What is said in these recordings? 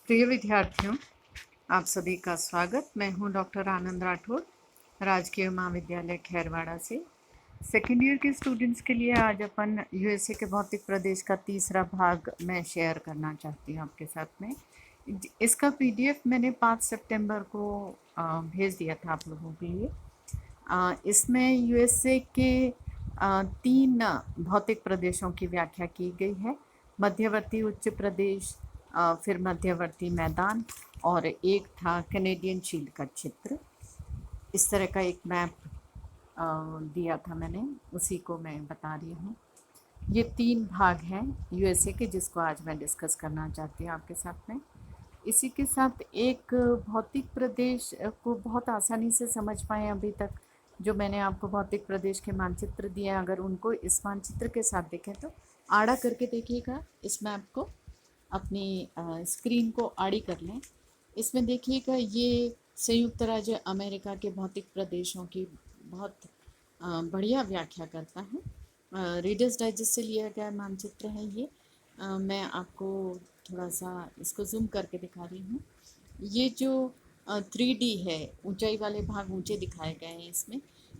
प्रिय विद्यार्थियों, आप सभी का स्वागत। मैं हूं डॉक्टर आनंद राठौर, राजकीय महाविद्यालय खैरवाड़ा से। सेकेंड ईयर के स्टूडेंट्स के लिए आज अपन यूएसए के भौतिक प्रदेश का तीसरा भाग मैं शेयर करना चाहती हूं आपके साथ में। इसका पीडीएफ मैंने 5 सितंबर को भेज दिया था आप लोगों के लिए। इसमें यूएसए के 3 भौतिक प्रदेशों की व्याख्या की गई है। मध्यवर्ती उच्च प्रदेश, फिर मध्यवर्ती मैदान और एक था कैनेडियन शील्ड का क्षेत्र। इस तरह का एक मैप दिया था मैंने, उसी को मैं बता रही हूँ। ये 3 भाग हैं यूएसए के, जिसको आज मैं डिस्कस करना चाहती हूँ आपके साथ में। इसी के साथ एक भौतिक प्रदेश को बहुत आसानी से समझ पाए अभी तक जो मैंने आपको भौतिक प्रदेश के मानचित्र दिए, अगर उनको इस मानचित्र के साथ देखें तो आड़ा करके देखिएगा। इस मैप को अपनी स्क्रीन को आड़ी कर लें। इसमें देखिएगा ये संयुक्त राज्य अमेरिका के भौतिक प्रदेशों की बहुत बढ़िया व्याख्या करता है। रीडर्स डाइजेस्ट से लिया गया मानचित्र है ये। मैं आपको थोड़ा सा इसको जूम करके दिखा रही हूँ। ये जो 3D है, ऊंचाई वाले भाग ऊंचे दिखाए गए हैं इसमें।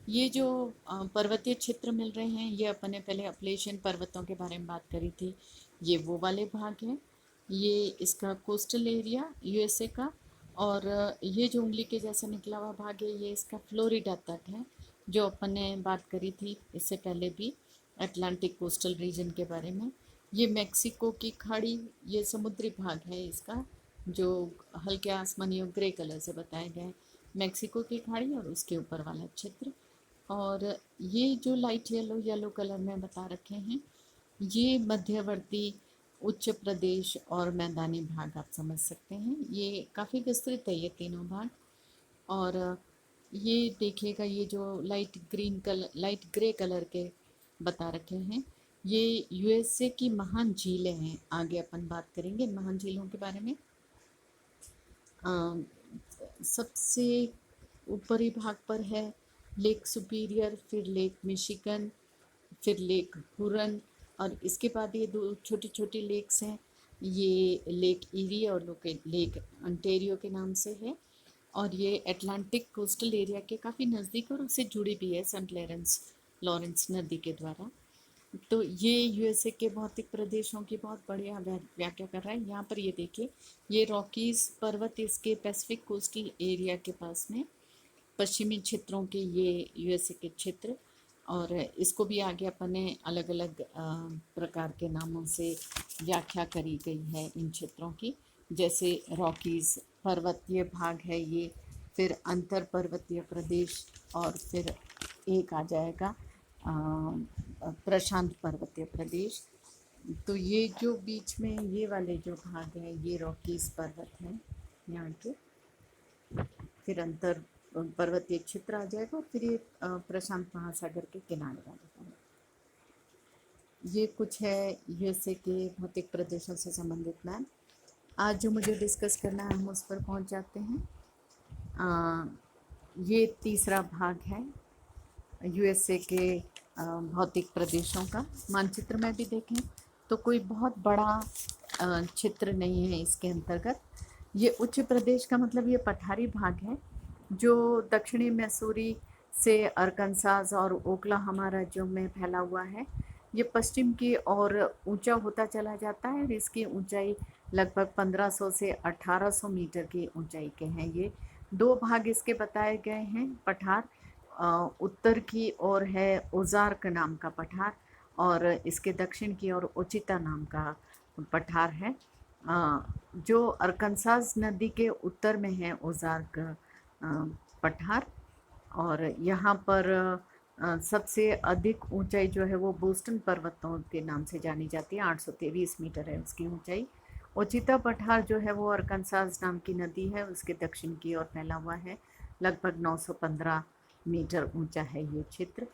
ये जो पर्वतीय क्षेत्र मिल रहे हैं, ये अपन ने पहले अपलेशियन पर्वतों के बारे में बात करी थी, ये वो वाले भाग हैं। ये इसका कोस्टल एरिया यूएसए का, और ये जो उंगली के जैसा निकला हुआ भाग है, ये इसका फ्लोरिडा तट है, जो अपन ने बात करी थी इससे पहले भी अटलांटिक कोस्टल रीजन के बारे में। ये मेक्सिको की खाड़ी, ये समुद्री भाग है इसका, जो हल्के आसमानी और ग्रे कलर से बताया गया है। मेक्सिको की खाड़ी और उसके ऊपर वाला क्षेत्र। और ये जो लाइट येलो कलर में बता रखे हैं, ये मध्यवर्ती उच्च प्रदेश और मैदानी भाग आप समझ सकते हैं। ये काफ़ी विस्तृत है ये तीनों भाग। और ये देखिएगा, ये जो लाइट ग्रे कलर के बता रखे हैं, ये यूएसए की महान झीलें हैं। आगे अपन बात करेंगे महान झीलों के बारे में। सबसे ऊपरी भाग पर है लेक सुपीरियर, फिर लेक मिशिगन, फिर लेक हुरन, और इसके बाद ये 2 छोटी छोटी लेक्स हैं। ये लेक ईरी और लेक अंटेरियो के नाम से है, और ये अटलांटिक कोस्टल एरिया के काफ़ी नज़दीक और उससे जुड़ी भी है सेंट लॉरेंस नदी के द्वारा। तो ये यूएसए के भौतिक प्रदेशों की बहुत बढ़िया व्याख्या कर रहा है। यहाँ पर ये देखिए, ये रॉकीज पर्वत इसके पैसिफिक कोस्टल एरिया के पास में पश्चिमी क्षेत्रों के ये यूएसए के क्षेत्र, और इसको भी आगे अपन ने अलग अलग प्रकार के नामों से व्याख्या करी गई है इन क्षेत्रों की। जैसे रॉकीज पर्वतीय भाग है ये, फिर अंतर पर्वतीय प्रदेश, और फिर एक आ जाएगा प्रशांत पर्वतीय प्रदेश। तो ये जो बीच में ये वाले जो भाग हैं, ये रॉकीज पर्वत हैं यहाँ के, फिर अंतर पर्वतीय क्षेत्र आ जाएगा, और फिर ये प्रशांत महासागर के किनारे वाले भाग। ये कुछ है यूएसए के भौतिक प्रदेशों से संबंधित मैप। आज जो मुझे डिस्कस करना है हम उस पर पहुँच जाते हैं। ये तीसरा भाग है यूएसए के भौतिक प्रदेशों का। मानचित्र में भी देखें तो कोई बहुत बड़ा क्षेत्र नहीं है इसके अंतर्गत। ये उच्च प्रदेश का मतलब ये पठारी भाग है, जो दक्षिणी मैसूरी से अरकानसास और ओक्लाहोमा राज्यों में फैला हुआ है। ये पश्चिम की ओर ऊंचा होता चला जाता है, और इसकी ऊंचाई लगभग 1500 से 1800 मीटर की ऊंचाई के हैं। ये 2 भाग इसके बताए गए हैं पठार। उत्तर की ओर है ओजार्क नाम का पठार, और इसके दक्षिण की ओर ओचिता नाम का पठार है, जो अरकानसास नदी के उत्तर में है ओजार्क पठार। और यहाँ पर सबसे अधिक ऊंचाई जो है वो बोस्टन पर्वतों के नाम से जानी जाती है। 823 मीटर है उसकी ऊंचाई। ओचिता पठार जो है वो अरकानसास नाम की नदी है, उसके दक्षिण की ओर फैला हुआ है। लगभग 915 मीटर ऊंचा है ये क्षेत्र।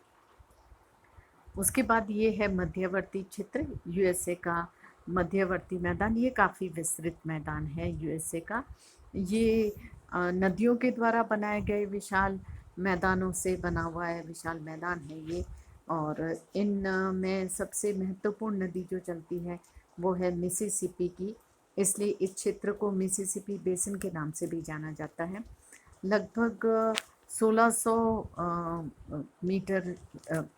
उसके बाद ये है मध्यवर्ती क्षेत्र, यूएसए का मध्यवर्ती मैदान। ये काफ़ी विस्तृत मैदान है यूएसए का। ये नदियों के द्वारा बनाए गए विशाल मैदानों से बना हुआ है, विशाल मैदान है ये। और इन में सबसे महत्वपूर्ण नदी जो चलती है वो है मिसिसिपी की इसलिए इस क्षेत्र को मिसिसिपी बेसिन के नाम से भी जाना जाता है। लगभग 1600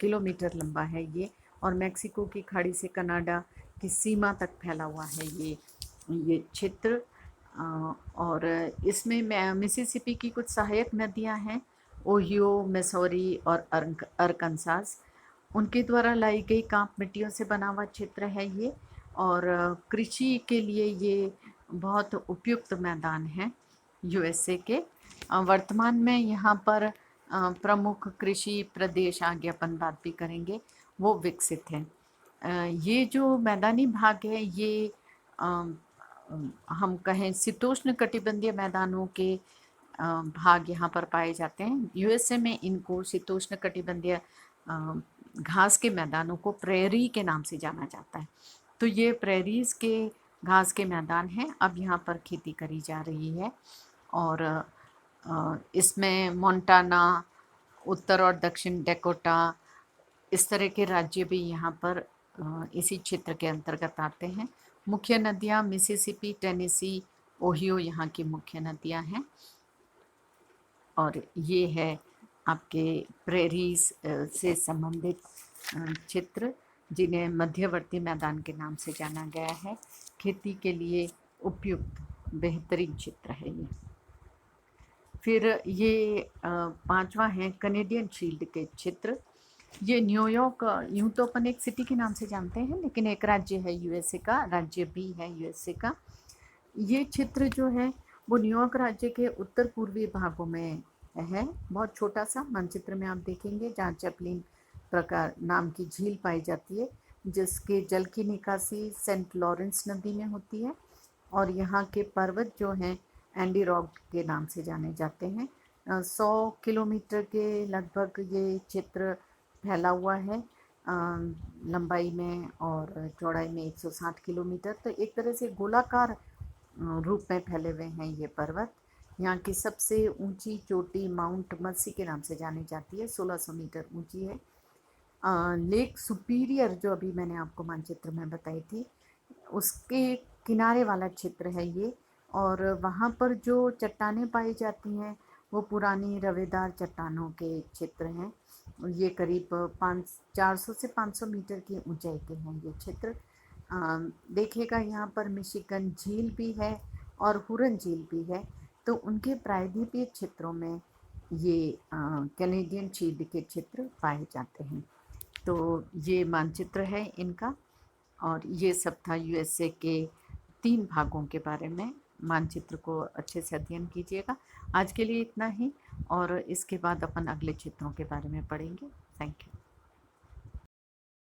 किलोमीटर लंबा है ये, और मैक्सिको की खाड़ी से कनाडा की सीमा तक फैला हुआ है ये क्षेत्र। और इसमें मिसिसिपी की कुछ सहायक नदियां हैं, ओहियो, मिसौरी और अरकनसास। उनके द्वारा लाई गई कांप मिट्टियों से बना हुआ क्षेत्र है ये, और कृषि के लिए ये बहुत उपयुक्त मैदान है यूएसए के। वर्तमान में यहाँ पर प्रमुख कृषि प्रदेश, आगे अपन बात भी करेंगे, वो विकसित हैं। ये जो मैदानी भाग है ये हम कहें शीतोष्ण कटिबंधीय मैदानों के भाग यहाँ पर पाए जाते हैं। यूएसए में इनको शीतोष्ण कटिबंधीय घास के मैदानों को प्रेरी के नाम से जाना जाता है। तो ये प्रेरीज के घास के मैदान हैं, अब यहाँ पर खेती करी जा रही है। और इसमें मोंटाना, उत्तर और दक्षिण डेकोटा, इस तरह के राज्य भी यहाँ पर इसी क्षेत्र के अंतर्गत आते हैं। मुख्य नदियाँ मिसिसिपी, टेनेसी, ओहियो यहाँ की मुख्य नदियाँ हैं। और ये है आपके प्रेरीज से संबंधित क्षेत्र, जिन्हें मध्यवर्ती मैदान के नाम से जाना गया है। खेती के लिए उपयुक्त बेहतरीन क्षेत्र है ये। फिर ये पांचवा है कनेडियन शील्ड के क्षेत्र। ये न्यूयॉर्क, यूँ तो अपन एक सिटी के नाम से जानते हैं, लेकिन एक राज्य है यूएसए का, राज्य भी है यूएसए का। ये क्षेत्र जो है वो न्यूयॉर्क राज्य के उत्तर पूर्वी भागों में है। बहुत छोटा सा मानचित्र में आप देखेंगे, जहाँ चैपलिन प्रकार नाम की झील पाई जाती है, जिसके जल की निकासी सेंट लॉरेंस नदी में होती है। और यहाँ के पर्वत जो हैं एंडी रॉक के नाम से जाने जाते हैं। 100 किलोमीटर के लगभग ये क्षेत्र फैला हुआ है लंबाई में, और चौड़ाई में 160 किलोमीटर। तो एक तरह से गोलाकार रूप में फैले हुए हैं ये पर्वत। यहाँ की सबसे ऊंची चोटी माउंट मर्सी के नाम से जानी जाती है, 1600 मीटर ऊंची है। लेक सुपीरियर जो अभी मैंने आपको मानचित्र में बताई थी, उसके किनारे वाला क्षेत्र है ये। और वहाँ पर जो चट्टानें पाई जाती हैं वो पुरानी रवेदार चट्टानों के क्षेत्र हैं। ये करीब 400 से 500 मीटर की ऊंचाई के हैं ये क्षेत्र। देखिएगा यहाँ पर मिशिगन झील भी है और हुरन झील भी है। तो उनके प्रायद्वीपीय क्षेत्रों में ये कैनेडियन शील्ड के क्षेत्र पाए जाते हैं। तो ये मानचित्र है इनका, और ये सब था यूएसए के 3 भागों के बारे में। मानचित्र को अच्छे से अध्ययन कीजिएगा। आज के लिए इतना ही, और इसके बाद अपन अगले क्षेत्रों के बारे में पढ़ेंगे। Thank you.